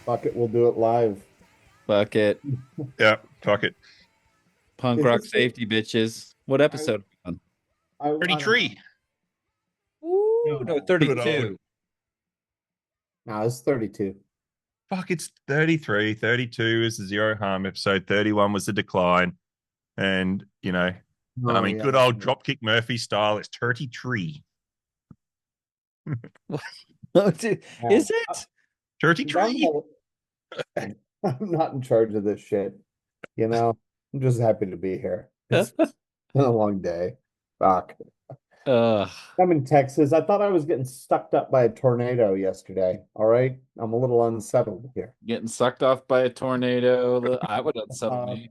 Fuck it, we'll do it live. Fuck it. Yeah, fuck it. Punk Is rock this safety, bitches. What episode are we on? Pretty I don't tree. Ooh, no, Good 32. No, it's 32. Fuck, it's 33. 32 is the Zero Harm episode. 31 was the decline. And, Oh, yeah. good old Dropkick Murphy style. It's 33. Is it? 33. I'm not in charge of this shit. I'm just happy to be here. It's been a long day. Fuck. Ugh. I'm in Texas. I thought I was getting sucked up by a tornado yesterday. All right. I'm a little unsettled here. Getting sucked off by a tornado. I would unsettle Uh, me.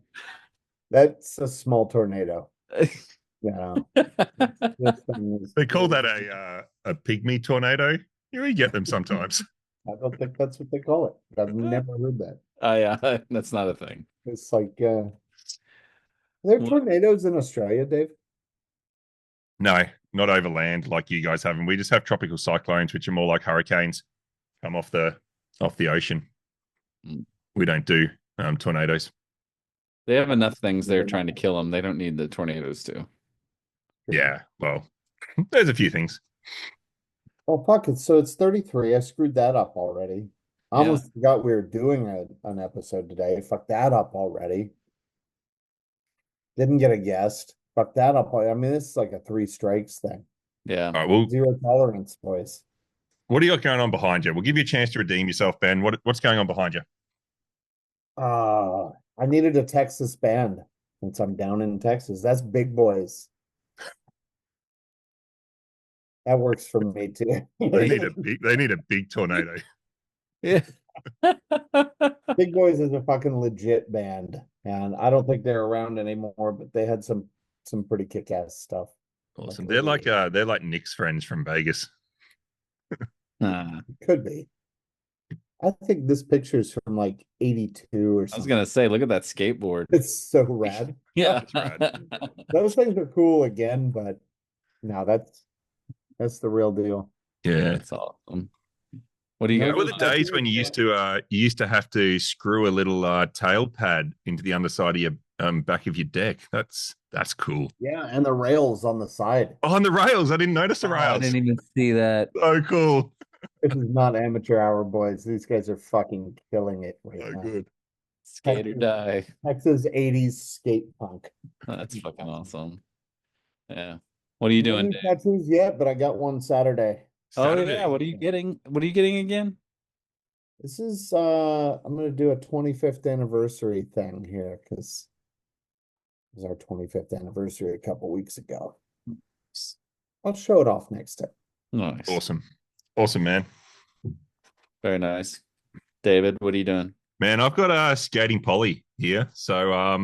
That's a small tornado. Yeah. This thing is They call that a pygmy tornado. We get them sometimes. I don't think that's what they call it. I've never heard that. Oh, yeah, that's not a thing. It's like, are there tornadoes in Australia, Dave? No, not over land like you guys have. And we just have tropical cyclones, which are more like hurricanes, come off the ocean. We don't do tornadoes. They have enough things there trying to kill them. They don't need the tornadoes to. Yeah, well, there's a few things. Oh, fuck it. So it's 33. I screwed that up already. I almost forgot we were doing an episode today. Fuck that up already. Didn't get a guest. Fuck that up. I mean, this is like a 3 strikes thing. Yeah. All right, well, Zero tolerance, boys. what do you got going on behind you? We'll give you a chance to redeem yourself, Ben. What's going on behind you? I needed a Texas band since I'm down in Texas. That's big boys. That works for me too. They need a big tornado. Yeah. Big Boys is a fucking legit band, and I don't think they're around anymore, but they had some pretty kick-ass stuff. Awesome. They're like Nick's friends from Vegas. Could be. I think this picture is from like 82 or something. I was gonna say, look at that skateboard. It's so rad. Yeah. Rad. Those things are cool again, but no, that's the real deal. Yeah. That's awesome. What do you What got? were the days when you used to have to screw a little tail pad into the underside of your back of your deck? That's cool. Yeah, and the rails on the side. Oh, on the rails. I didn't notice the I rails. didn't even see that. So cool. This is not amateur hour, boys. These guys are fucking killing it right So now. good. Skate or die. Texas 80s skate punk. That's fucking awesome. Yeah. What are you doing, Dave? Tattoos yet, but I got one Saturday. Oh Saturday. yeah. What are you getting? What are you getting again? This is I'm gonna do a 25th anniversary thing here because it was our 25th anniversary a couple weeks ago. I'll show it off next time. Nice. Awesome, man. Very nice. David, what are you doing? Man, I've got a skating Polly here. So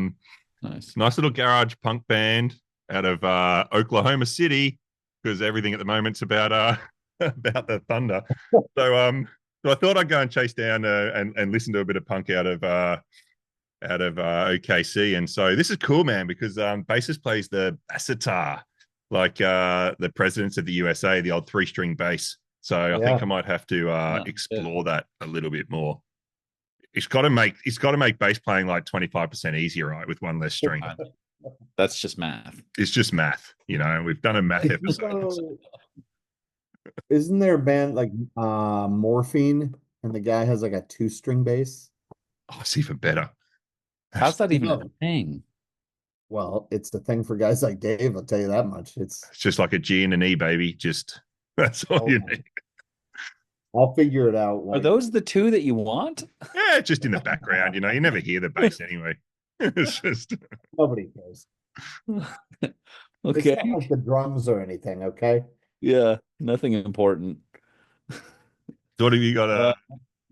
Nice. nice little garage punk band out of Oklahoma City, because everything at the moment's about about the Thunder. So I thought I'd go and chase down and listen to a bit of punk out of OKC. And so this is cool, man, because bassist plays the bassitar, like the presidents of the USA, the old 3-string bass. So I think I might have to explore that a little bit more. It's got to make bass playing like 25% easier, right, with one less string. That's just math. It's just math, We've done a math episode. Isn't there a band like Morphine and the guy has like a 2-string bass? Oh, it's even better. How's that even a thing? Well, it's the thing for guys like Dave, I'll tell you that much. It's just like a G and an E, baby. Just that's all you need. I'll figure it out. Are those the two that you want? Yeah, just in the background, you never hear the bass anyway. It's just nobody cares. Okay. It's not like the drums or anything, okay? Yeah, nothing important. So what have you got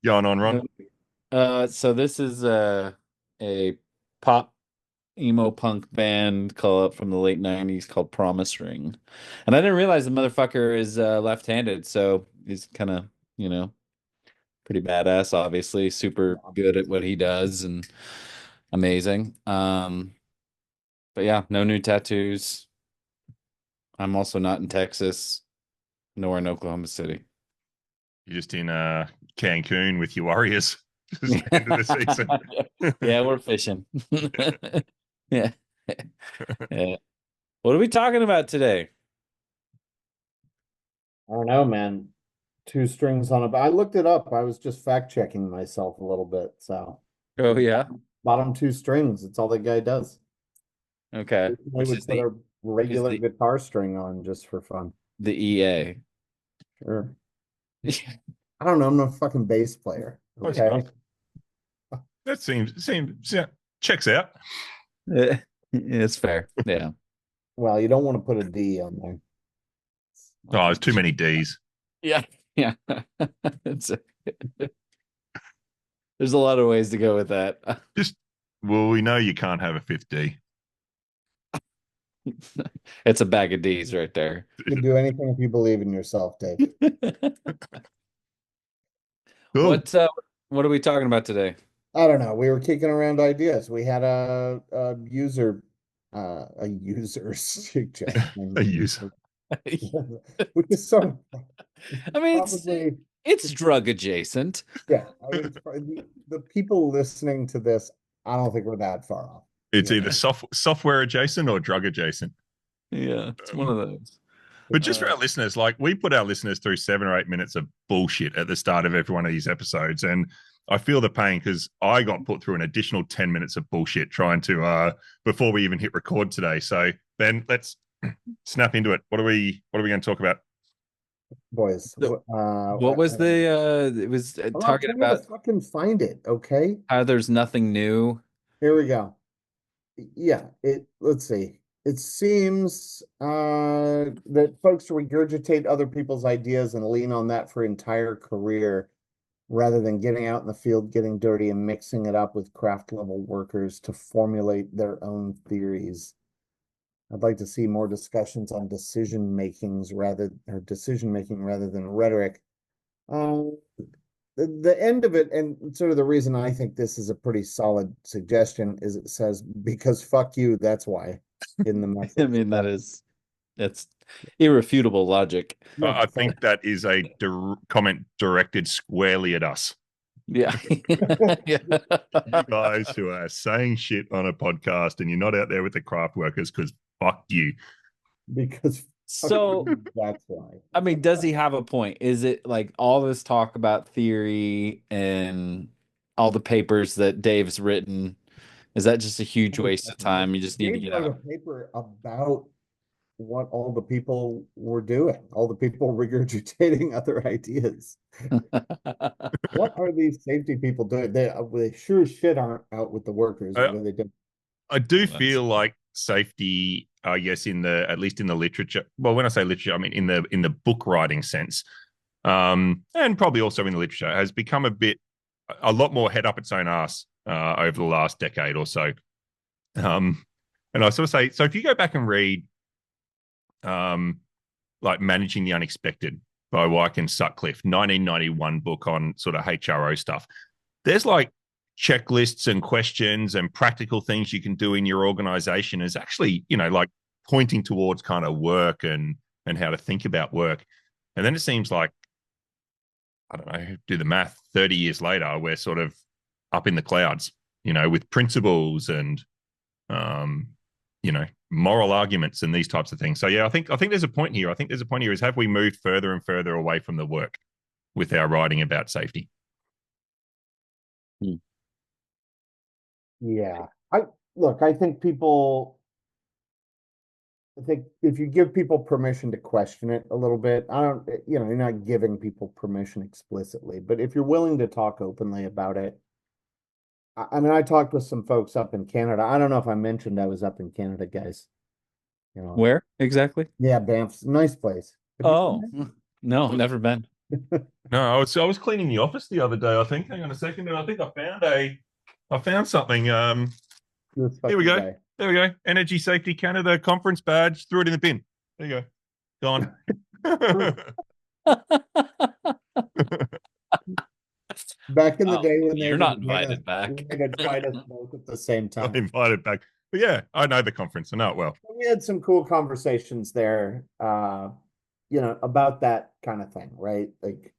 going on, Ron? So this is a pop emo punk band from the late 90s called Promise Ring. And I didn't realize the motherfucker is left-handed, so he's kind of, pretty badass, obviously, super good at what he does and amazing. But yeah, no new tattoos. I'm also not in Texas, nor in Oklahoma City. You're just in Cancun with your Warriors. Just the end of the season. Yeah, we're fishing. Yeah. Yeah. What are we talking about today? I don't know, man. Two strings on a. I looked it up. I was just fact checking myself a little bit. So Oh yeah. bottom two strings. It's all the guy does. Okay. I Which would is put a is regular guitar string on just for fun. the EA. Sure. I don't know. I'm a fucking bass player. Okay. That seems yeah, checks out. It's fair. Yeah. Well, you don't want to put a D on there. Oh, there's too many D's. Yeah. Yeah. It's there's a lot of ways to go with that. Just well, we know you can't have a fifth D. It's a bag of D's right there. You can do anything if you believe in yourself, Dave. Cool. What are we talking about today? I don't know. We were kicking around ideas. We had a user A suggestion, user. which is sort of I mean, probably it's drug adjacent. yeah. I mean, the people listening to this, I don't think we're that far off. It's Yeah. either software adjacent or drug adjacent. Yeah, it's one of those. But just for our listeners, like we put our listeners through 7 or 8 minutes of bullshit at the start of every one of these episodes. And I feel the pain because I got put through an additional 10 minutes of bullshit trying to before we even hit record today. So Ben, let's snap into it. What are we going to talk about? Boys. What was it was talking I'm gonna about fucking find it, okay? how there's nothing new. Here we go. Yeah, let's see. It seems that folks regurgitate other people's ideas and lean on that for entire career rather than getting out in the field, getting dirty, and mixing it up with craft level workers to formulate their own theories. I'd like to see more discussions on decision making rather than rhetoric. Um, the end of it, and sort of the reason I think this is a pretty solid suggestion, is it says, because fuck you, that's why, in the message. I mean, that's irrefutable logic. I think that is a comment directed squarely at us. Yeah. Yeah. You guys who are saying shit on a podcast and you're not out there with the craft workers because fuck you. Because So that's why. I mean, does he have a point? Is it like all this talk about theory and all the papers that Dave's written? Is that just a huge waste of time? You just need to Dave get wrote a out. paper about what all the people were doing, all the people regurgitating other ideas. What are these safety people doing? They sure as shit aren't out with the workers. What are they doing? I do feel like safety, I guess, at least in the literature. Well, when I say literature, I mean in the book writing sense, and probably also in the literature, has become a lot more head up its own ass over the last decade or so. And I sort of say, so if you go back and read, like Managing the Unexpected by Wyke Sutcliffe, 1991 book on sort of HRO stuff, there's like checklists and questions and practical things you can do in your organization is actually, like pointing towards kind of work and how to think about work. And then it seems like, I don't know, do the math, 30 years later, we're sort of up in the clouds, with principles and, moral arguments and these types of things. So yeah, I think there's a point here. I think there's a point here is, have we moved further and further away from the work with our writing about safety? Yeah. I think if you give people permission to question it a little bit, you're not giving people permission explicitly, but if you're willing to talk openly about it, I mean, I talked with some folks up in Canada. I don't know if I mentioned I was up in Canada, guys. Where exactly? Yeah, Banff's nice place. Oh, no, never been. No, I was cleaning the office the other day, I think. Hang on a second, and I think I found something. Here we go. Guy. There we go. Energy Safety Canada conference badge. Threw it in the bin. There you go. Gone. Back in the day when you're not invited back. they could fight us both at the same Got time. invited back. But yeah, I know the conference. I know it well. We had some cool conversations there, about that kind of thing, right? Like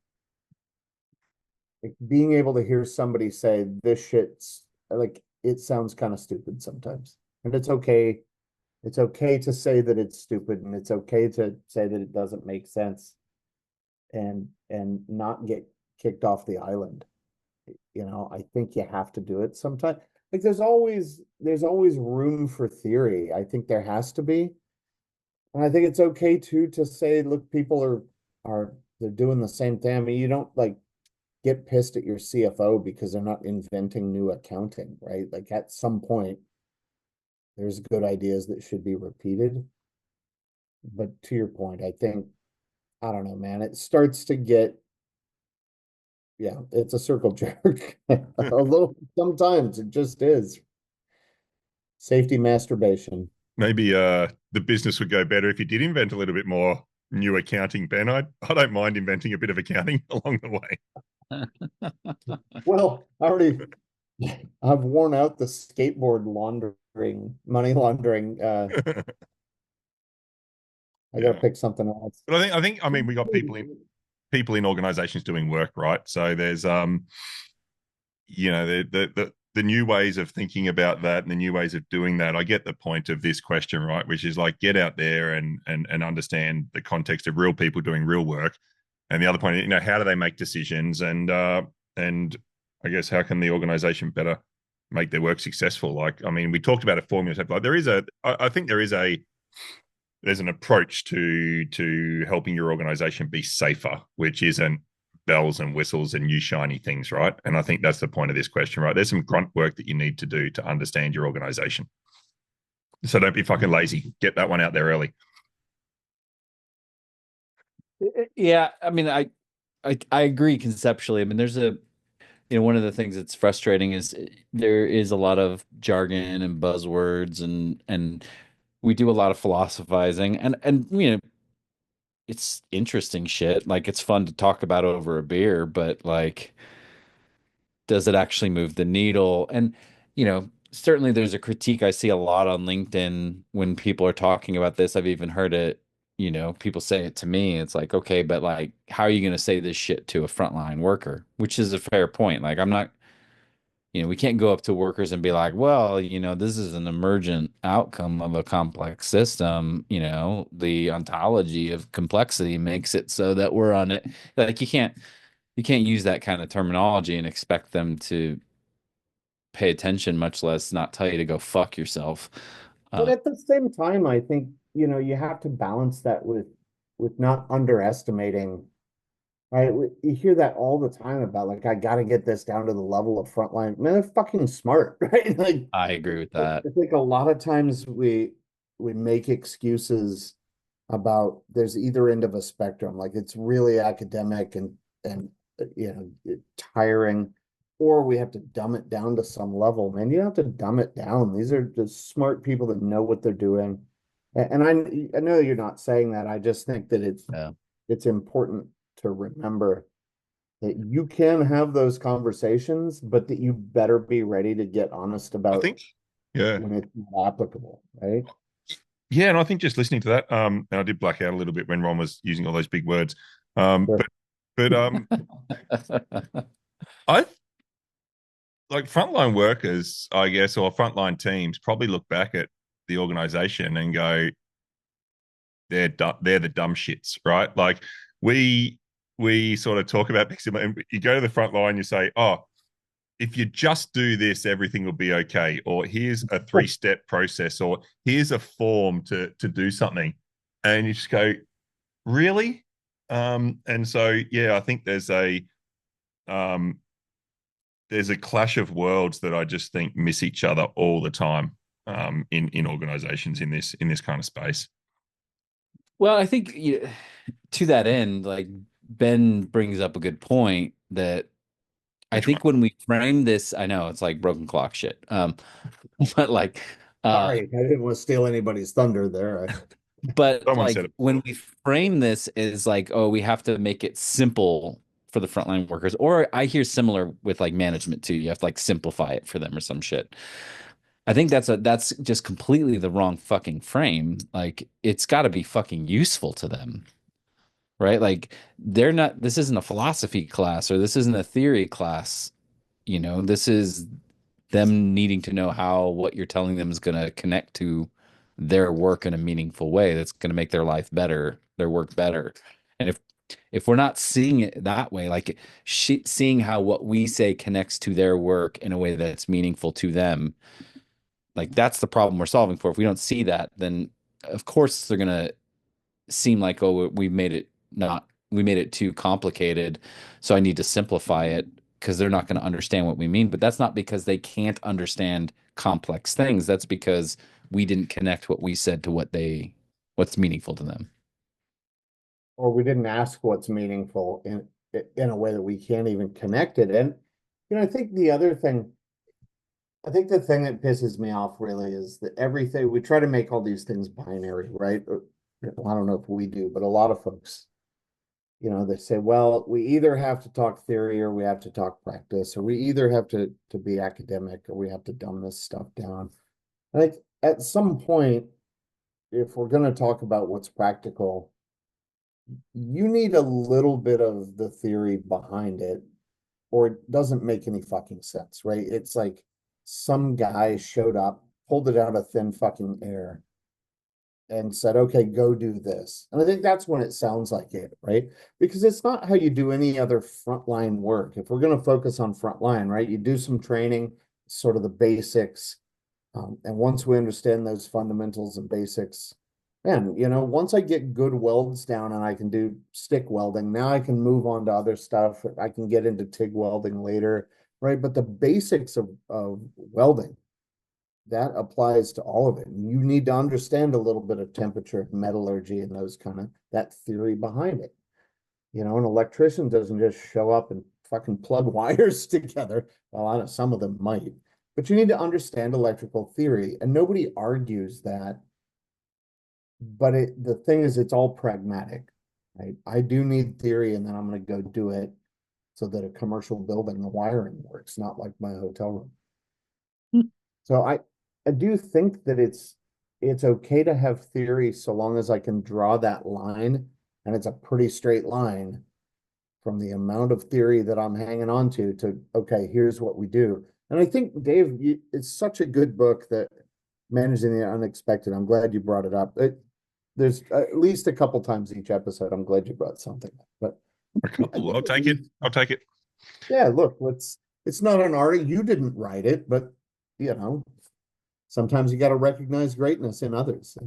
being able to hear somebody say this shit's like it sounds kind of stupid sometimes. And it's okay. It's okay to say that it's stupid and it's okay to say that it doesn't make sense and not get kicked off the island. I think you have to do it sometimes. Like there's always room for theory. I think there has to be. And I think it's okay too to say, look, people are they're doing the same thing. I mean, you don't like get pissed at your CFO because they're not inventing new accounting, right? Like at some point, there's good ideas that should be repeated. But to your point, I think, I don't know, man, it starts to get, yeah, it's a circle jerk. A little, sometimes it just is. Safety masturbation. Maybe the business would go better if you did invent a little bit more new accounting, Ben. I don't mind inventing a bit of accounting along the way. Well, I've worn out the skateboard laundering, money laundering. I gotta Yeah. pick something else. But I mean we got people in organizations doing work, right? So there's the new ways of thinking about that and the new ways of doing that. I get the point of this question, right? Which is like get out there and understand the context of real people doing real work. And the other point, how do they make decisions and I guess how can the organization better make their work successful? Like, I mean, we talked about a formula. Like I think there's an approach to helping your organization be safer, which isn't bells and whistles and new shiny things, right? And I think that's the point of this question, right? There's some grunt work that you need to do to understand your organization. So don't be fucking lazy. Get that one out there early. Yeah, I mean, I agree conceptually. I mean, one of the things that's frustrating is there is a lot of jargon and buzzwords and we do a lot of philosophizing and it's interesting shit. Like it's fun to talk about over a beer, but like does it actually move the needle? And certainly there's a critique I see a lot on LinkedIn when people are talking about this. I've even heard it, people say it to me. It's like, okay, but like how are you going to say this shit to a frontline worker? Which is a fair point. Like I'm not we can't go up to workers and be like, well, this is an emergent outcome of a complex system. The ontology of complexity makes it so that we're on it. Like you can't use that kind of terminology and expect them to pay attention, much less not tell you to go fuck yourself. But at the same time, I think, you have to balance that with not underestimating, right? You hear that all the time about like, I gotta get this down to the level of frontline. Man, they're fucking smart, right? Like I agree with that. I think a lot of times we make excuses about there's either end of a spectrum, like it's really academic and tiring, or we have to dumb it down to some level. Man, you have to dumb it down. These are just smart people that know what they're doing. And I know you're not saying that. I just think that Yeah. it's important to remember that you can have those conversations, but that you better be ready to get honest I about think, yeah. when it's not applicable, right? Yeah, and I think just listening to that, and I did black out a little bit when Ron was using all those big words. Sure. But I like frontline workers, I guess, or frontline teams probably look back at the organization and go, they're the dumb shits, right? Like we sort of talk about you go to the front line, you say, oh, if you just do this, everything will be okay. Or here's a 3-step process, or here's a form to do something. And you just go, really? And so yeah, I think um there's a clash of worlds that I just think miss each other all the time in organizations in this kind of space. Well, I think to that end, like Ben brings up a good point that I Which one? think when we frame this, I know it's like broken clock shit. But like, Sorry, I didn't want to steal anybody's thunder there. but Someone said like it. when we frame this as like, oh, we have to make it simple for the frontline workers, or I hear similar with like management too. You have to like simplify it for them or some shit. I think that's just completely the wrong fucking frame. Like it's got to be fucking useful to them, right? Like they're not, this isn't a philosophy class or this isn't a theory class. This is them needing to know how what you're telling them is going to connect to their work in a meaningful way that's going to make their life better, their work better. And if we're not seeing it that way, like seeing how what we say connects to their work in a way that's meaningful to them, like that's the problem we're solving for. If we don't see that, then of course they're going to seem like, oh, we made it too complicated, so I need to simplify it because they're not going to understand what we mean. But that's not because they can't understand complex things. That's because we didn't connect what we said to what's meaningful to them. Or we didn't ask what's meaningful in a way that we can't even connect it. And I think the thing that pisses me off really is that everything we try to make all these things binary, right? I don't know if we do, but a lot of folks, they say, well, we either have to talk theory or we have to talk practice, or we either have to be academic or we have to dumb this stuff down. I think at some point, if we're going to talk about what's practical, you need a little bit of the theory behind it, or it doesn't make any fucking sense, right? It's like some guy showed up, pulled it out of thin fucking air, and said, okay, go do this. And I think that's when it sounds like it, right? Because it's not how you do any other frontline work. If we're going to focus on frontline, right, you do some training, sort of the basics. And once we understand those fundamentals and basics, man, once I get good welds down and I can do stick welding, now I can move on to other stuff. I can get into TIG welding later, right? But the basics of welding, that applies to all of it. And you need to understand a little bit of temperature, metallurgy, and those that theory behind it. An electrician doesn't just show up and fucking plug wires together. Well, I know some of them might, but you need to understand electrical theory, and nobody argues that. But the thing is, it's all pragmatic, right? I do need theory, and then I'm going to go do it so that a commercial building, the wiring works, not like my hotel room. So I do think that it's okay to have theory so long as I can draw that line, and it's a pretty straight line from the amount of theory that I'm hanging on to okay, here's what we do. And I think, Dave, it's such a good book, that Managing the Unexpected. I'm glad you brought it up. There's at least a couple times each episode. I'm glad you brought something up. But a couple, I'll take it. I'll take it. Yeah, look, it's not an art. You didn't write it, but sometimes you got to recognize greatness in others.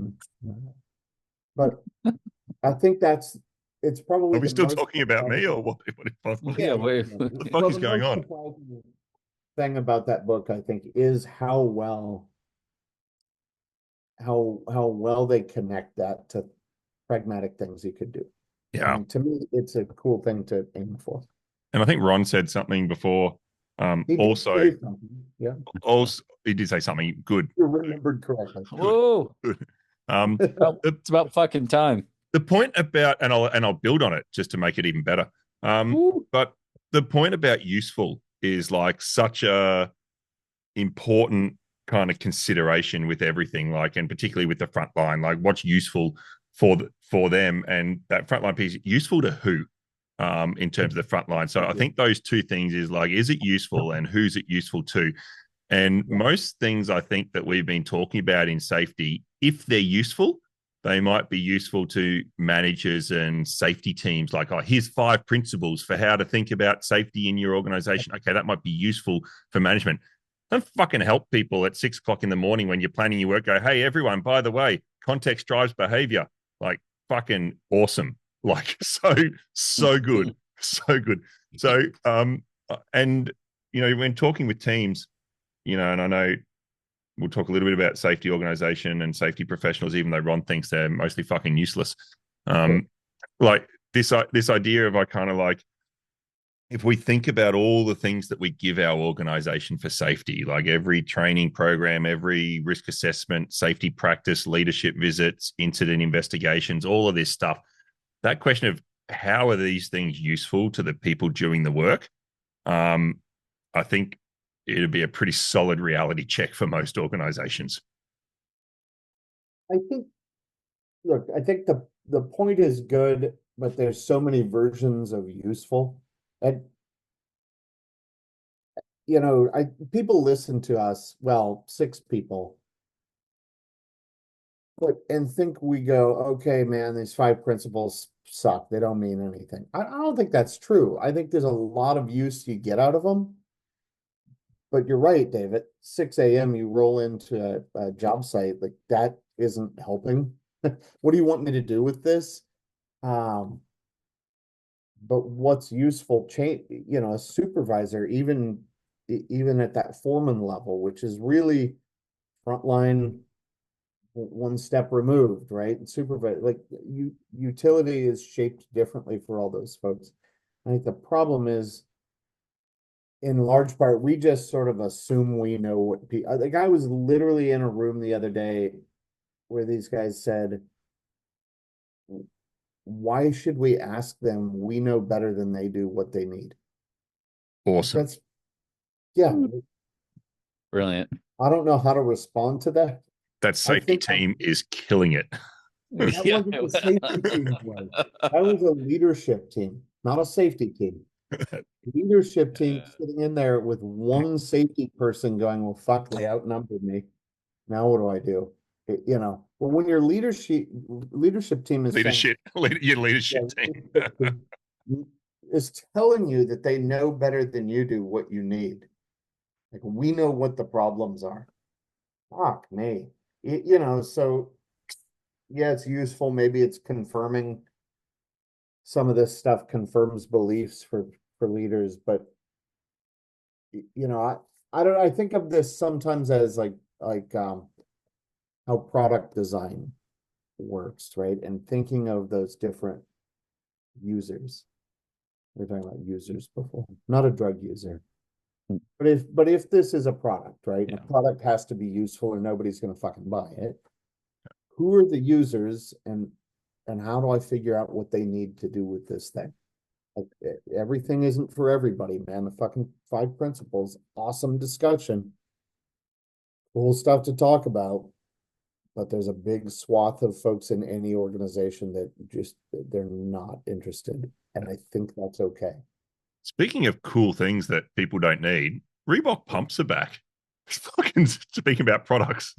But I think it's probably. Are we still talking about me, or what? Yeah, what the fuck is going on? Thing about that book, I think, is how well they connect that to pragmatic things you could do. Yeah. To me, it's a cool thing to aim for. And I think Ron said something before. Also, he did say something good. You remembered correctly. Whoa. It's about fucking time. The point about, and I'll build on it just to make it even better. But the point about useful is like such a important kind of consideration with everything, like, and particularly with the front line, like what's useful for them, and that frontline piece, useful to who, in terms of the front line. So I think those two things is like, is it useful and who's it useful to? And most things I think that we've been talking about in safety, if they're useful, they might be useful to managers and safety teams. Like, oh, here's 5 principles for how to think about safety in your organization. Okay, that might be useful for management. Don't fucking help people at 6 o'clock in the morning when you're planning your work. Go, hey, everyone, by the way, context drives behavior. Like, fucking awesome. Like, so good. So good. So, and, when talking with teams, and I know we'll talk a little bit about safety organization and safety professionals, even though Ron thinks they're mostly fucking useless. Like this idea of, I kind of like, if we think about all the things that we give our organization for safety, like every training program, every risk assessment, safety practice, leadership visits, incident investigations, all of this stuff, that question of how are these things useful to the people doing the work? I think it'd be a pretty solid reality check for most organizations. I think, look, I think the point is good, but there's so many versions of useful. And people listen to us, well, six people, but and think we go, okay, man, these five principles suck. They don't mean anything. I don't think that's true. I think there's a lot of use you get out of them. But you're right, David. 6 a.m. you roll into a job site, like that isn't helping. What do you want me to do with this? Um, but what's useful change, a supervisor, even at that foreman level, which is really frontline one step removed, right? And supervisor, like utility is shaped differently for all those folks. I think the problem is, in large part, we just sort of assume we know what people. Like I was literally in a room the other day where these guys said, "Why should we ask them? We know better than they do what they need." Awesome. That's yeah. Brilliant. I don't know how to respond to that. That safety team is killing it. That wasn't the safety team way. That was a leadership team, not a safety team. Leadership team sitting in there with one safety person going, well, fuck, they outnumbered me. Now what do I do? But when your leadership team is leadership, your leadership team is telling you that they know better than you do what you need. Like we know what the problems are. Fuck me. So yeah, it's useful. Maybe it's confirming some of this stuff confirms beliefs for leaders, but I don't I think of this sometimes as like how product design works, right? And thinking of those different users. We are talking about users before, not a drug user. But if this is a product, right? And a product has to be useful or nobody's gonna fucking buy it. Who are the users and how do I figure out what they need to do with this thing? Like, everything isn't for everybody, man. The fucking five principles, awesome discussion, cool stuff to talk about. But there's a big swath of folks in any organization that just they're not interested. And I think that's okay. Speaking of cool things that people don't need, Reebok pumps are back. Fucking speaking about products.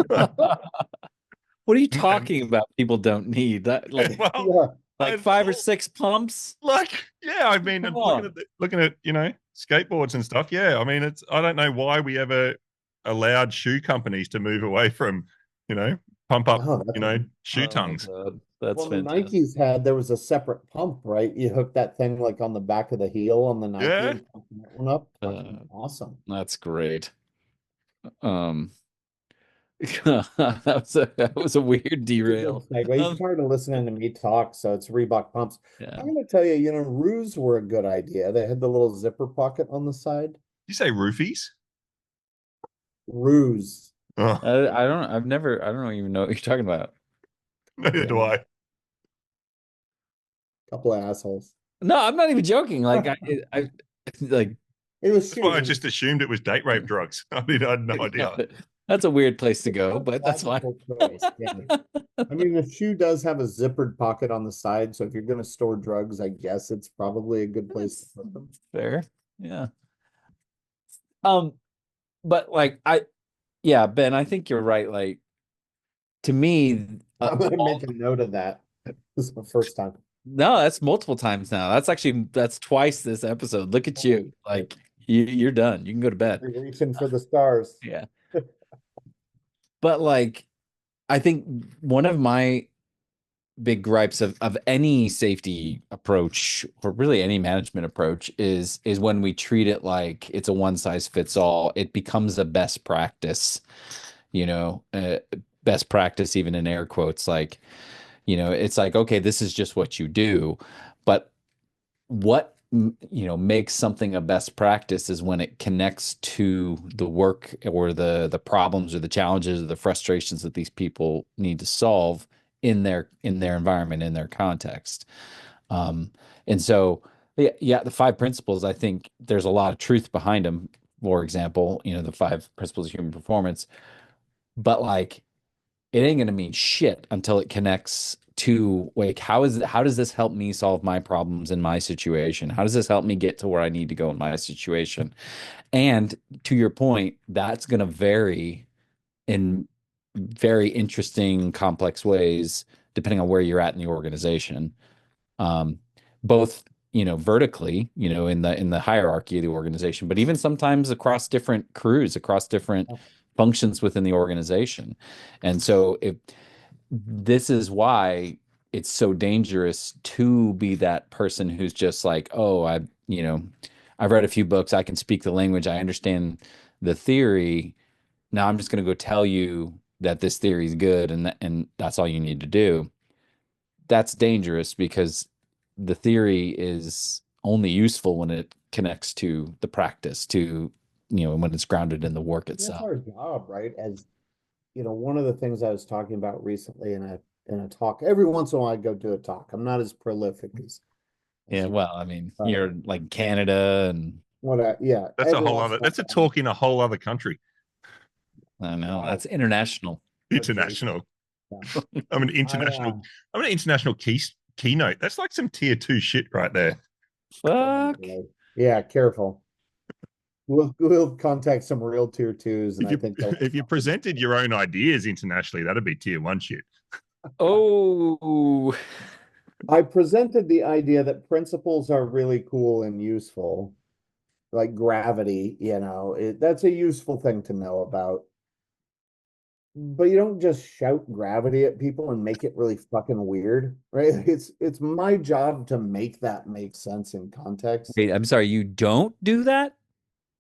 What are you talking about? People don't need that, like, well, like 5 or 6 pumps. Like, yeah, I mean, looking at skateboards and stuff. Yeah, I mean, I don't know why we ever allowed shoe companies to move away from pump up shoe tongues. That's well, fantastic. The Nikes there was a separate pump, right? You hook that thing like on the back of the heel on the Nike and pump that one up. Awesome. That's great. that was a weird derail. He's tired of listening to me talk, so it's Reebok pumps. Yeah. I'm going to tell you, roos were a good idea. They had the little zipper pocket on the side. Did you say roofies? Roos. Oh. I don't even know what you're talking about. Neither do I. Couple of assholes. No, I'm not even joking. Like I like it was. That's why I just assumed it was date rape drugs. I mean, I had no idea. That's a weird place to go, but that's fine. Yeah. I mean, the shoe does have a zippered pocket on the side, so if you're going to store drugs, I guess it's probably a good place to put them. Fair, yeah. But like Ben, I think you're right. Like, to me, I'm gonna make a note of that. This is the first time. No, that's multiple times now. That's twice this episode. Look at you. Like you're done. You can go to bed. You're reaching for the stars. Yeah. But like, I think one of my big gripes of any safety approach or really any management approach is when we treat it like it's a one size fits all. It becomes a best practice, best practice, even in air quotes, like, it's like, okay, this is just what you do. But what, makes something a best practice is when it connects to the work or the problems or the challenges or the frustrations that these people need to solve in their environment, in their context. And so, yeah, the five principles, I think there's a lot of truth behind them for example, the 5 principles of human performance. But like, it ain't gonna mean shit until it connects to like, how does this help me solve my problems in my situation? How does this help me get to where I need to go in my situation? And to your point, that's gonna vary in very interesting, complex ways depending on where you're at in the organization. Um, both, vertically, in the hierarchy of the organization, but even sometimes across different crews, across different functions within the organization. And so if this is why it's so dangerous to be that person who's just like, oh, I've read a few books, I can speak the language, I understand the theory. Now I'm just going to go tell you that this theory is good and that's all you need to do. That's dangerous because the theory is only useful when it connects to the practice, to, when it's grounded in the work That's itself. our job, right? As one of the things I was talking about recently in a talk. Every once in a while, I go do a talk. I'm not as prolific as Yeah, you, well, I mean, uh, you're like Canada and yeah. That's a Every whole once other. in a That's a while, talk in a whole other country. I know wow, that's international. International. yeah. I'm an I international. I'm an international keynote. That's like some tier 2 shit right there. Fuck. Yeah, careful. We'll contact some real tier twos, and If I you think they'll if you presented your own ideas internationally, that'd be tier 1 shit. Oh, I presented the idea that principles are really cool and useful, like gravity, that's a useful thing to know about. But you don't just shout gravity at people and make it really fucking weird, right? It's my job to make that make sense in context. wait, I'm sorry, you don't do that?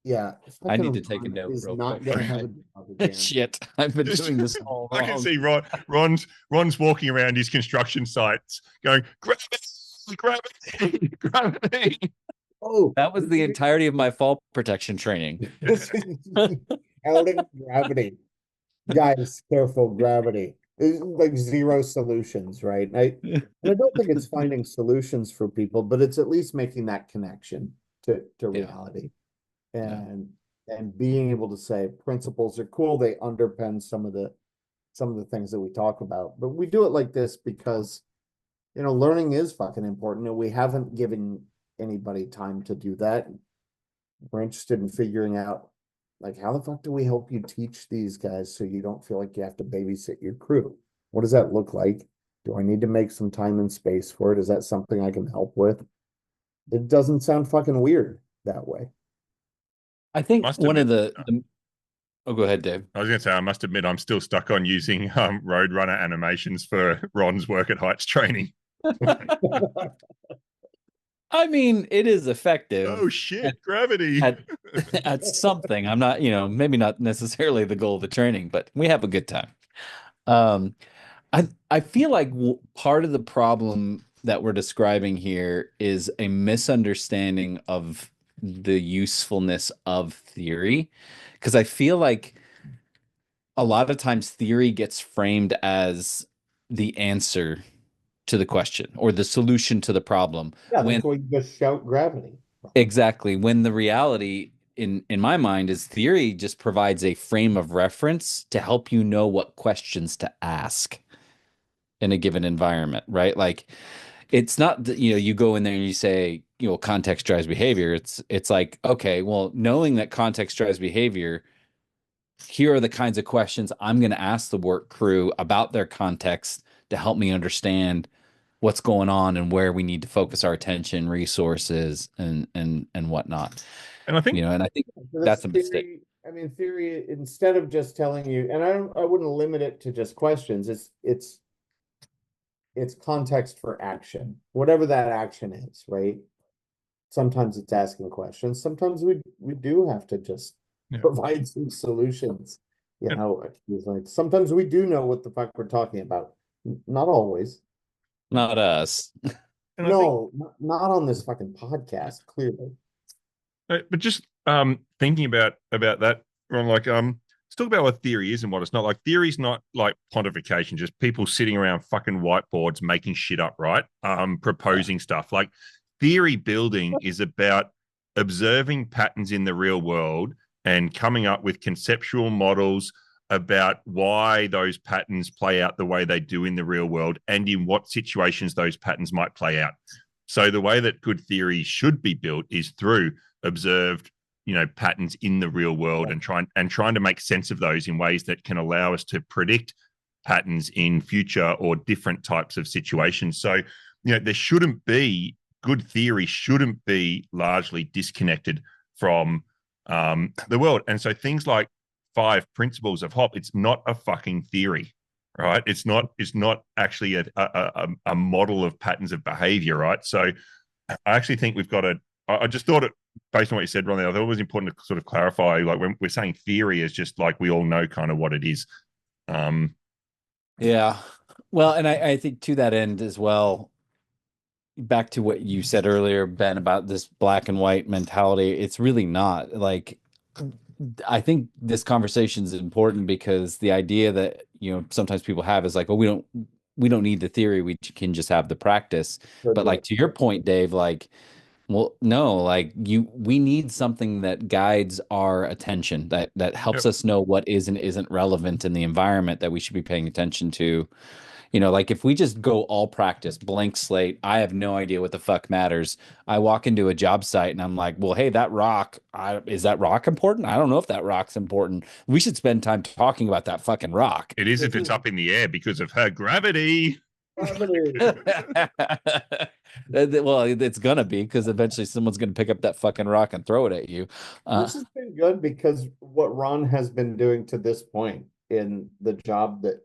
Yeah, I need fucking to take a Ron note is real not quick. gonna have a job again. Shit, I've been Just, doing this all I can wrong. see Ron's walking around his construction sites going gravity, gravity. Oh, That was the entirety of my fall protection training. this is shouting gravity. Guys, careful, gravity. It's like zero solutions, right? And I don't think it's finding solutions for people, but it's at least making that connection to Yeah, reality. yeah. And being able to say principles are cool, they underpin some of the things that we talk about. But we do it like this because learning is fucking important, and we haven't given anybody time to do that. We're interested in figuring out, like, how the fuck do we help you teach these guys so you don't feel like you have to babysit your crew? What does that look like? Do I need to make some time and space for it? Is that something I can help with? It doesn't sound fucking weird that way. I think Must one of admit, the oh, go ahead, Dave. I was going to say, I must admit, I'm still stuck on using Roadrunner animations for Ron's work at heights training. I mean, it is effective Oh shit, gravity. at at something. I'm not, maybe not necessarily the goal of the training, but we have a good time. Um, I feel like part of the problem that we're describing here is a misunderstanding of the usefulness of theory, because I feel like a lot of times theory gets framed as the answer to the question or the solution to the problem, Yeah, when that's why you just shout gravity. exactly, when the reality in my mind is theory just provides a frame of reference to help you know what questions to ask in a given environment, right? Like, it's not that, you go in there and you say, context drives behavior. It's like, okay, well, knowing that context drives behavior, here are the kinds of questions I'm going to ask the work crew about their context to help me understand what's going on and where we need to focus our attention, resources, and whatnot. And I think, And I think So that's that's a mistake. theory. I mean, theory, instead of just telling you, and I wouldn't limit it to just questions. It's context for action, whatever that action is, right? Sometimes it's asking questions. Sometimes we do have to just yeah. provide some solutions. Like sometimes we do know what the fuck we're talking about. Not always. Not us. and I think, No, not on this fucking podcast, clearly. but just thinking about that, Ron, like let's talk about what theory is and what it's not. Like theory's not like pontification, just people sitting around fucking whiteboards making shit up, right? Proposing stuff. Like theory building is about observing patterns in the real world and coming up with conceptual models about why those patterns play out the way they do in the real world and in what situations those patterns might play out. So the way that good theory should be built is through observed, patterns in the real world, and trying to make sense of those in ways that can allow us to predict patterns in future or different types of situations. So, there shouldn't be good theory shouldn't be largely disconnected from the world. And so things like 5 principles of hop, it's not a fucking theory, right? It's not actually a model of patterns of behavior, right? So I actually think we've got I just thought it, based on what you said, Ron, I thought it was important to sort of clarify, like when we're saying theory is just like we all know kind of what it is. Yeah. Well, and I think to that end as well, back to what you said earlier, Ben, about this black and white mentality, it's really not. Like, I think this conversation is important because the idea that, sometimes people have is like, oh, we don't need the theory, we can just have the practice. But like to your point, Dave, like, well, no, like we need something that guides our attention, that helps us know what is and isn't relevant in the environment that we should be paying attention to. Like if we just go all practice, blank slate, I have no idea what the fuck matters. I walk into a job site and I'm like, well, hey, that rock, is that rock important? I don't know if that rock's important. We should spend time talking about that fucking rock. It is if it's up in the air because of her gravity. Well, it's gonna be, because eventually someone's gonna pick up that fucking rock and throw it at you. This has been good because what Ron has been doing to this point in the job that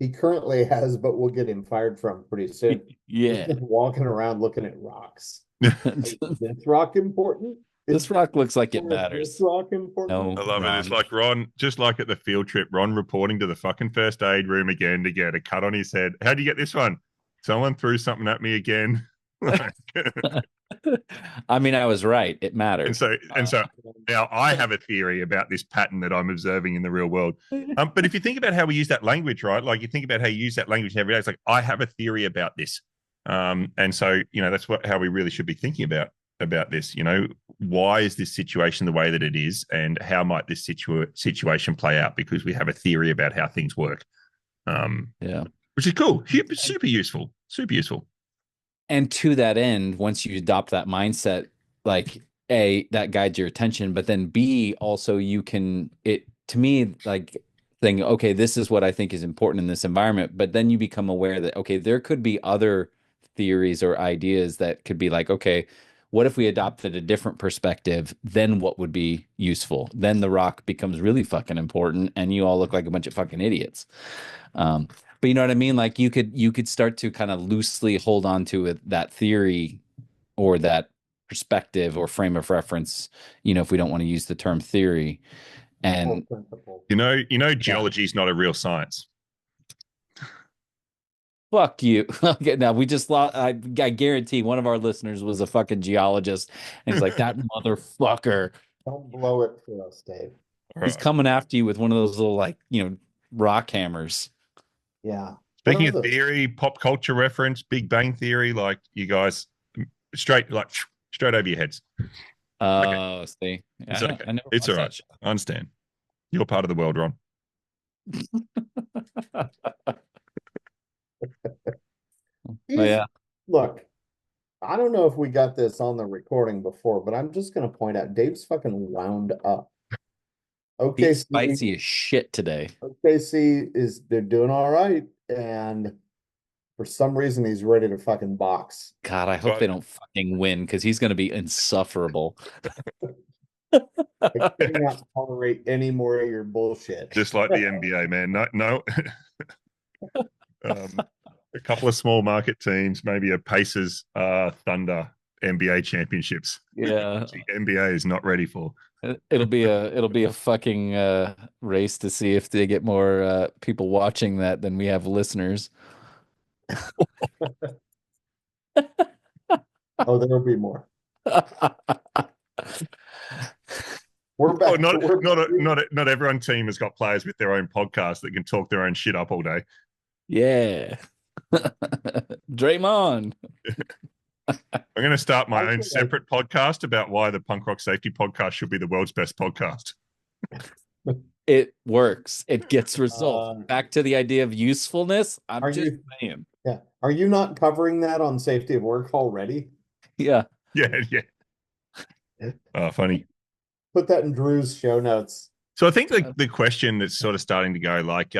he currently has, but we'll get him fired from pretty soon. Yeah. He's walking around looking at rocks. Is this rock important? This rock looks like it matters. This rock important? No, I love it. It's like Ron, just like at the field trip, Ron reporting to the fucking first aid room again to get a cut on his head. How'd you get this one? Someone threw something at me again. I mean, I was right. It matters. And so now I have a theory about this pattern that I'm observing in the real world. But if you think about how we use that language, right? Like you think about how you use that language every day, it's like, I have a theory about this. And so, that's how we really should be thinking about this. Why is this situation the way that it is, and how might this situation play out? Because we have a theory about how things work. Which is cool. Super useful. Super useful. And to that end, once you adopt that mindset, like A, that guides your attention, but then B, also to me, like saying, okay, this is what I think is important in this environment. But then you become aware that, okay, there could be other theories or ideas that could be like, okay, what if we adopted a different perspective? Then what would be useful? Then the rock becomes really fucking important and you all look like a bunch of fucking idiots. But you know what I mean? Like you could start to kind of loosely hold on to that theory or that perspective or frame of reference, if we don't want to use the term theory. And geology is not a real science. Fuck you. Okay, now we just lost. I guarantee one of our listeners was a fucking geologist, and he's like, that motherfucker. Don't blow it for us, Dave. He's coming after you with one of those little, rock hammers. Yeah. Speaking of theory, pop culture reference, Big Bang Theory, like you guys, straight over your heads. Oh, see, it's okay. It's all right. I understand. You're part of the world, Ron. Yeah. Look, I don't know if we got this on the recording before, but I'm just going to point out Dave's fucking wound up. Okay, spicy as shit today. OKC they're doing all right, and for some reason he's ready to fucking box. God, I hope they don't fucking win, because he's going to be insufferable. I cannot tolerate any more of your bullshit. Just like the NBA, man. No. A couple of small market teams, maybe a Pacers, Thunder NBA championships. Yeah, the NBA is not ready for. It'll be a fucking race to see if they get more people watching that than we have listeners. Oh, there'll be more. We're back. Not everyone team has got players with their own podcast that can talk their own shit up all day. Yeah. Draymond. I'm going to start my own separate podcast about why the Punk Rock Safety Podcast should be the world's best podcast. It works. It gets results. Back to the idea of usefulness. I'm just saying. Yeah. Are you not covering that on safety of work already? Yeah. Yeah. Oh, funny. Put that in Drew's show notes. So I think the question that's sort of starting to go like,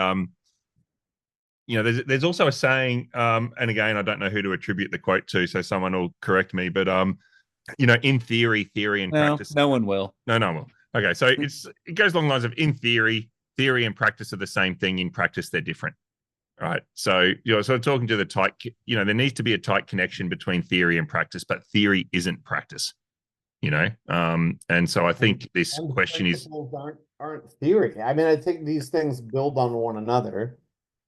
there's also a saying, and again, I don't know who to attribute the quote to, so someone will correct me, but in theory and practice. No one will. No one will. Okay, so it goes along the lines of in theory and practice are the same thing. In practice, they're different. Right. So, so talking to the tight, there needs to be a tight connection between theory and practice, but theory isn't practice, and so I think this question is aren't theory. I mean, I think these things build on one another,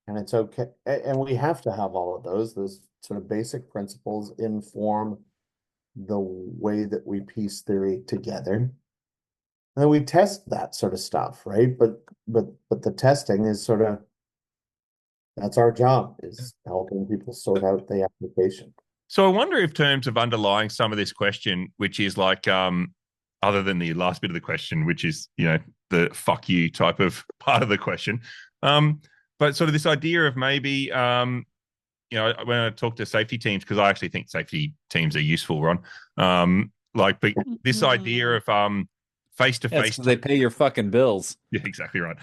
and it's okay. And we have to have all of those sort of basic principles inform the way that we piece theory together. And then we test that sort of stuff, right? But the testing is sort of that's our job, is helping people sort out the application. So I wonder if terms of underlying some of this question, which is like, other than the last bit of the question, which is, the fuck you type of part of the question. But sort of this idea of maybe, when I talk to safety teams, because I actually think safety teams are useful, Ron. But this idea of face-to-face. They pay your fucking bills. Yeah, exactly right.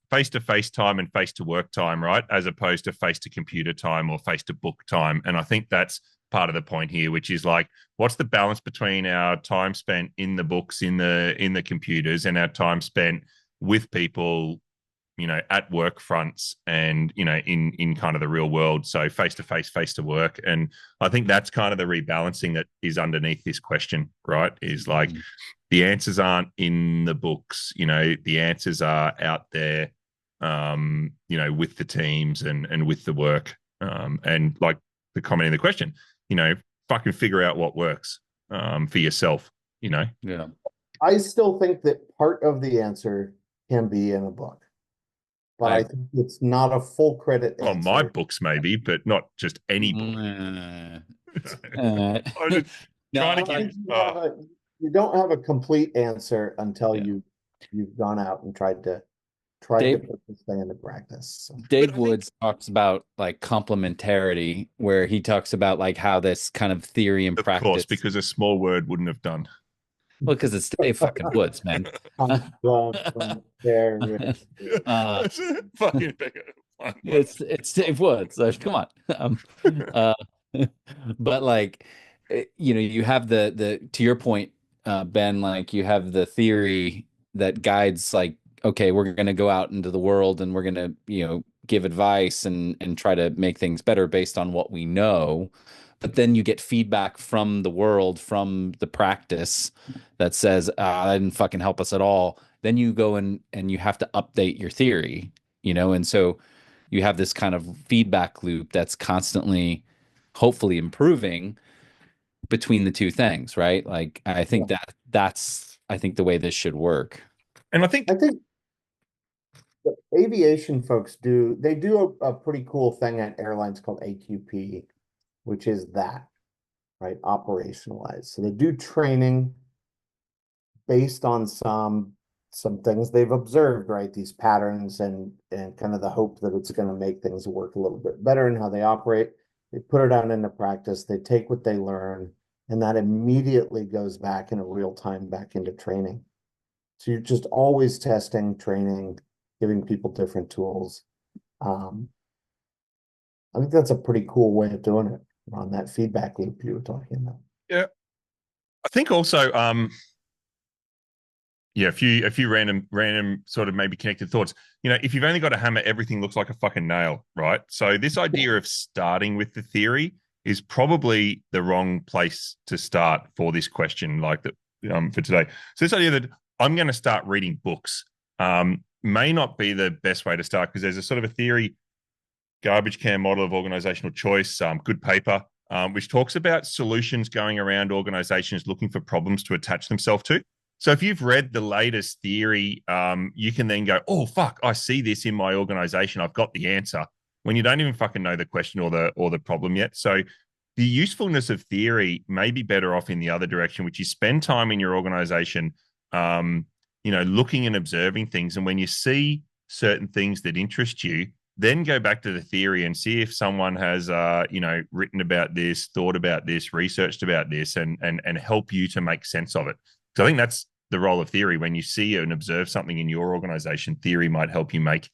Face-to-face time and face-to-work time, right? As opposed to face-to-computer time or face-to-book time. And I think that's part of the point here, which is like, what's the balance between our time spent in the books, in the computers, and our time spent with people, at work fronts and, in kind of the real world. So face-to-face, face-to-work. And I think that's kind of the rebalancing that is underneath this question, right? Is like, the answers aren't in the books, the answers are out there, with the teams and with the work. And like the comment in the question, fucking figure out what works for yourself, Yeah. I still think that part of the answer can be in a book. But I think it's not a full credit answer. Well, my books maybe, but not just any book. You don't have a complete answer until you've gone out and tried to put this thing into practice. So. Dave Woods talks about like complementarity, where he talks about like how this kind of theory and practice. Of course, because a small word wouldn't have done. Well, because it's Dave fucking Woods, man. It's Dave Woods. Come on. But like, you have the to your point, Ben, like you have the theory that guides like, okay, we're going to go out into the world and we're going to, give advice and try to make things better based on what we know. But then you get feedback from the world, from the practice that says, that didn't fucking help us at all. Then you go and you have to update your theory, and so you have this kind of feedback loop that's constantly, hopefully improving between the two things, right? Like, I think that's the way this should work. And I think the aviation folks do a pretty cool thing at airlines called AQP, which is that, right? Operationalized. So they do training based on some things they've observed, right? These patterns and kind of the hope that it's going to make things work a little bit better in how they operate. They put it out into practice. They take what they learn, and that immediately goes back in a real time back into training. So you're just always testing, training, giving people different tools. I think that's a pretty cool way of doing it on that feedback loop you were talking about. Yeah. I think also, a few random sort of maybe connected thoughts. If you've only got a hammer, everything looks like a fucking nail, right? So this idea of starting with the theory is probably the wrong place to start for this question, like that for today. So this idea that I'm going to start reading books may not be the best way to start, because there's a sort of a theory, garbage can model of organizational choice, good paper, which talks about solutions going around organizations looking for problems to attach themselves to. So if you've read the latest theory, you can then go, oh, fuck, I see this in my organization. I've got the answer, when you don't even fucking know the question or the problem yet. So the usefulness of theory may be better off in the other direction, which is spend time in your organization looking and observing things. And when you see certain things that interest you, then go back to the theory and see if someone has, written about this, thought about this, researched about this, and help you to make sense of it. So I think that's the role of theory. When you see and observe something in your organization, theory might help you make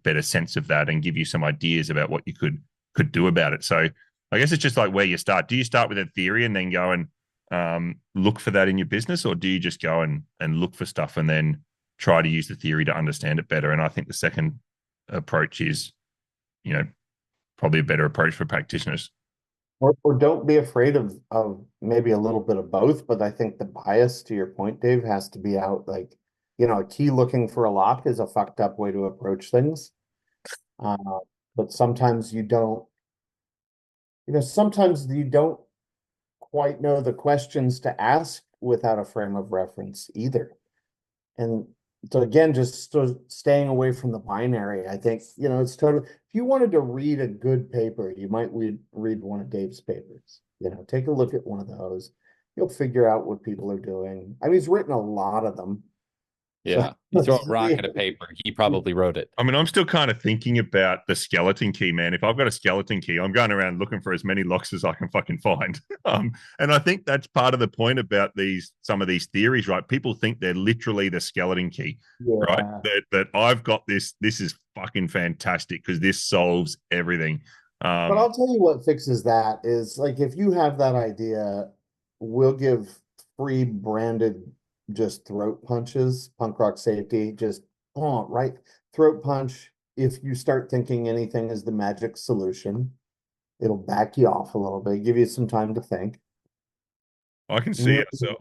better sense of that and give you some ideas about what you could do about it. So I guess it's just like where you start. Do you start with a theory and then go and look for that in your business, or do you just go and look for stuff and then try to use the theory to understand it better? And I think the second approach is, probably a better approach for practitioners. Or don't be afraid of maybe a little bit of both, but I think the bias, to your point, Dave, has to be out. Like, a key looking for a lock is a fucked up way to approach things. But sometimes you don't, sometimes you don't quite know the questions to ask without a frame of reference either. And so again, just staying away from the binary. I think, it's totally, if you wanted to read a good paper, you might read one of Dave's papers. Take a look at one of those. You'll figure out what people are doing. I mean, he's written a lot of them. Yeah. You throw a rock at a paper, he probably wrote it. I mean, I'm still kind of thinking about the skeleton key, man. If I've got a skeleton key, I'm going around looking for as many locks as I can fucking find. And I think that's part of the point about some of these theories, right? People think they're literally the skeleton key, right? That I've got this is fucking fantastic because this solves everything. But I'll tell you what fixes that is, like, if you have that idea, we'll give free branded just throat punches, punk rock safety, just right throat punch. If you start thinking anything is the magic solution, it'll back you off a little bit, give you some time to think. I can see it. So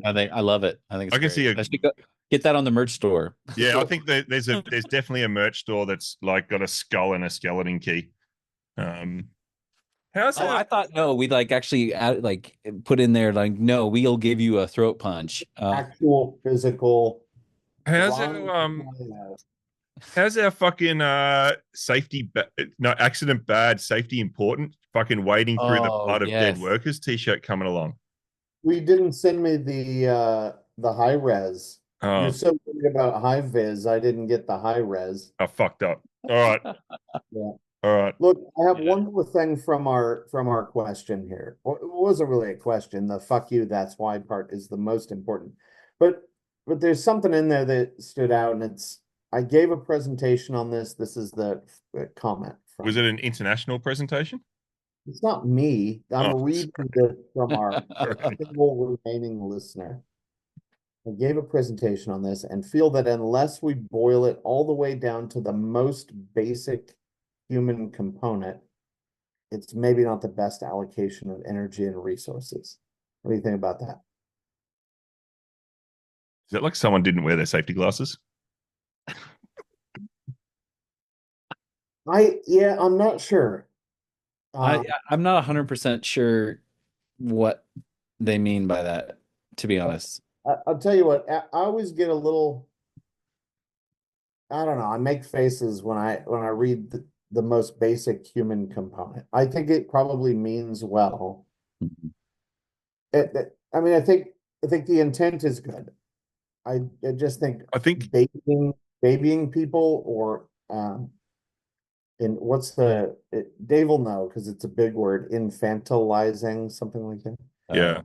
I love it. I think it's I can great. see get that on the merch store. Yeah, I think that there's definitely a merch store that's like got a skull and a skeleton key. How's that? I thought no, we'd actually put in there no, we'll give you a throat punch. Actual physical. How's our fucking accident bad, safety important, fucking wading through the blood of dead workers t-shirt coming along? We didn't send me the high res. You're so worried about high vis, I didn't get the high res. I fucked up. All right. Yeah. All right. Look, I have one more thing from our question here. Well, it wasn't really a question. The "fuck you, that's why" part is the most important. But there's something in there that stood out, and I gave a presentation on this. This is the comment from. Was it an international presentation? It's not me. I'm reading this from our single remaining listener. I gave a presentation on this and feel that unless we boil it all the way down to the most basic human component, it's maybe not the best allocation of energy and resources. What do you think about that? Is that like someone didn't wear their safety glasses? I'm not sure. I'm not 100% sure what they mean by that, to be honest. I'll tell you what, I always get a little, I don't know, I make faces when I read the most basic human component. I think it probably means well. I mean, I think the intent is good. I just think babying people or and Dave will know because it's a big word, infantilizing, something like that. Yeah.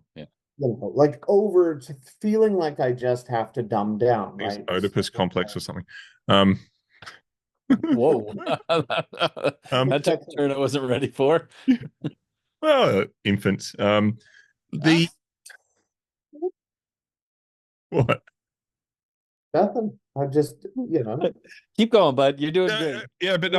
Like over feeling like I just have to dumb down, right? Oedipus complex or something. Whoa. That took a turn I wasn't ready for. Well, infants. What? Nothing. I just, keep going, bud. You're doing good. Yeah, but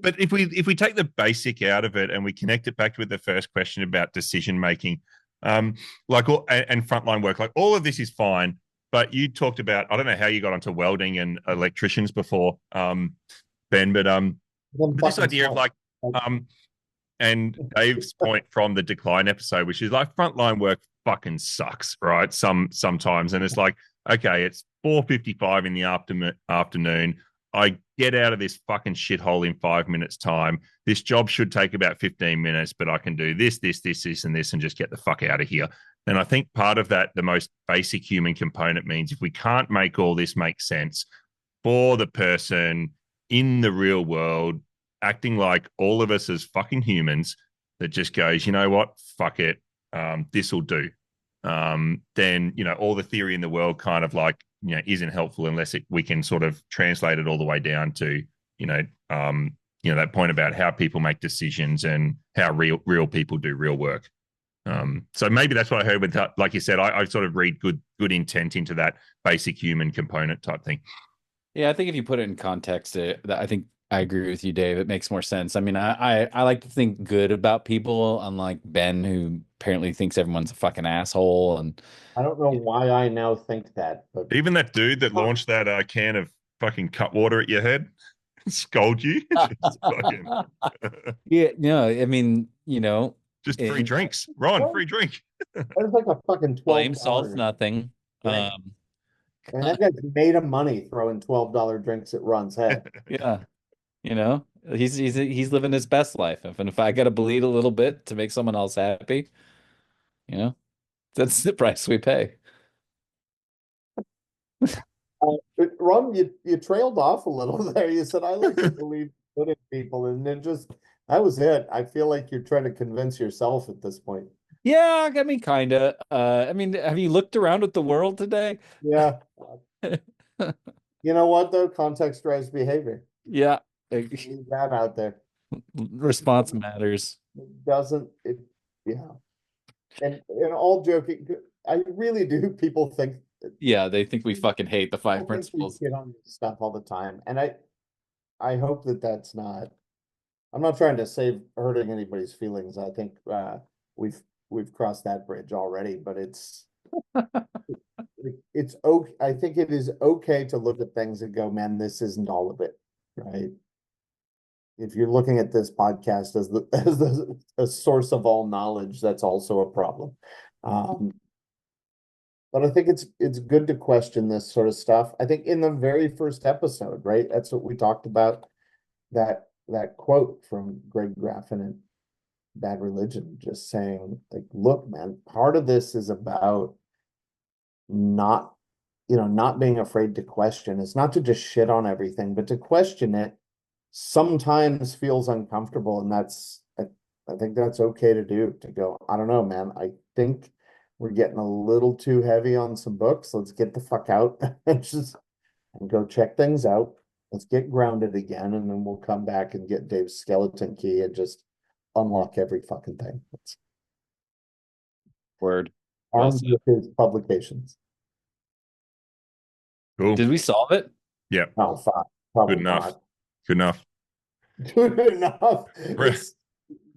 but if we take the basic out of it and we connect it back with the first question about decision making, and frontline work, like all of this is fine. But you talked about, I don't know how you got onto welding and electricians before, Ben, but this idea of and Dave's point from the decline episode, which is like frontline work fucking sucks, right? Sometimes, and it's like, okay, it's 4:55 in the afternoon. I get out of this fucking shithole in 5 minutes time. This job should take about 15 minutes, but I can do this, and this, and just get the fuck out of here. And I think part of that, the most basic human component, means if we can't make all this make sense for the person in the real world, acting like all of us as fucking humans, that just goes, you know what, fuck it, this will do. Then all the theory in the world kind of like isn't helpful unless we can sort of translate it all the way down to that point about how people make decisions and how real people do real work. So maybe that's what I heard with, like you said, I sort of read good intent into that basic human component type thing. Yeah, I think if you put it in context, I think I agree with you, Dave. It makes more sense. I mean, I like to think good about people, unlike Ben, who apparently thinks everyone's a fucking asshole. And I don't know why I now think that, but Even that dude that launched that can of fucking cut water at your head, scold you. yeah, no, I mean, Just free drinks. Ron, free drink. That's like a fucking blame $12. solves nothing. Drink. I mean, that guy's made of money throwing $12 drinks at Ron's head. Yeah, he's living his best life. If I got to bleed a little bit to make someone else happy, that's the price we pay. Ron, you trailed off a little there. You said, I like to believe good in people, and then that was it. I feel like you're trying to convince yourself at this point. Yeah, I mean, kind of. I mean, have you looked around at the world today? Yeah. You know what, though? Context drives behavior. Yeah. Leave that out there. Response matters. It doesn't, yeah. And all joking, I really do. People think, yeah, they think we fucking hate the five principles. Get on stuff all the time, and I hope that's not. I'm not trying to save hurting anybody's feelings. I think we've crossed that bridge already, but it's okay. I think it is okay to look at things and go, man, this isn't all of it, right? If you're looking at this podcast as a source of all knowledge, that's also a problem. But I think it's good to question this sort of stuff. I think in the very first episode, right? That's what we talked about, that quote from Greg Graffin in Bad Religion, just saying, like, look, man, part of this is about not being afraid to question. It's not to just shit on everything, but to question it sometimes feels uncomfortable. And I think that's okay to do, to go, I don't know, man, I think we're getting a little too heavy on some books. Let's get the fuck out and go check things out. Let's get grounded again, and then we'll come back and get Dave's skeleton key and just unlock every fucking thing. Word. Armed with his publications. Cool. Did we solve it? Yeah. Oh, fuck. Probably Good enough. not. Good enough. Good enough.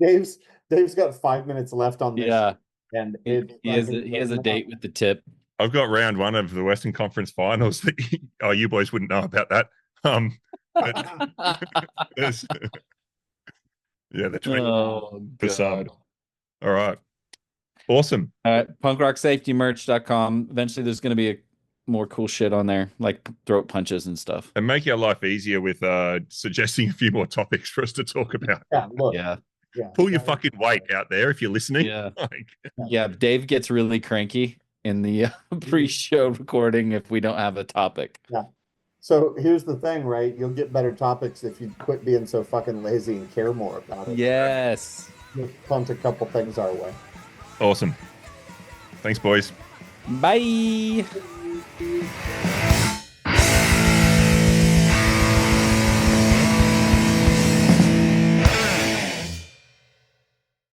Dave's got 5 minutes left on this. Yeah. And he has a date with the tip. I've got round one of the Western Conference Finals. That you boys wouldn't know about that. Yeah, the twin. Oh, facade. All right. Awesome. punkrocksafetymerch.com. Eventually there's going to be a more cool shit on there, like throat punches and stuff. And make our life easier with suggesting a few more topics for us to talk about. Yeah, look. Yeah. Pull your fucking weight out there if you're listening. Yeah. Yeah, Dave gets really cranky in the pre-show recording if we don't have a topic. Yeah. So here's the thing, right? You'll get better topics if you quit being so fucking lazy and care more about it. Yes. You'll punt a couple things our way. Awesome. Thanks, boys. Bye.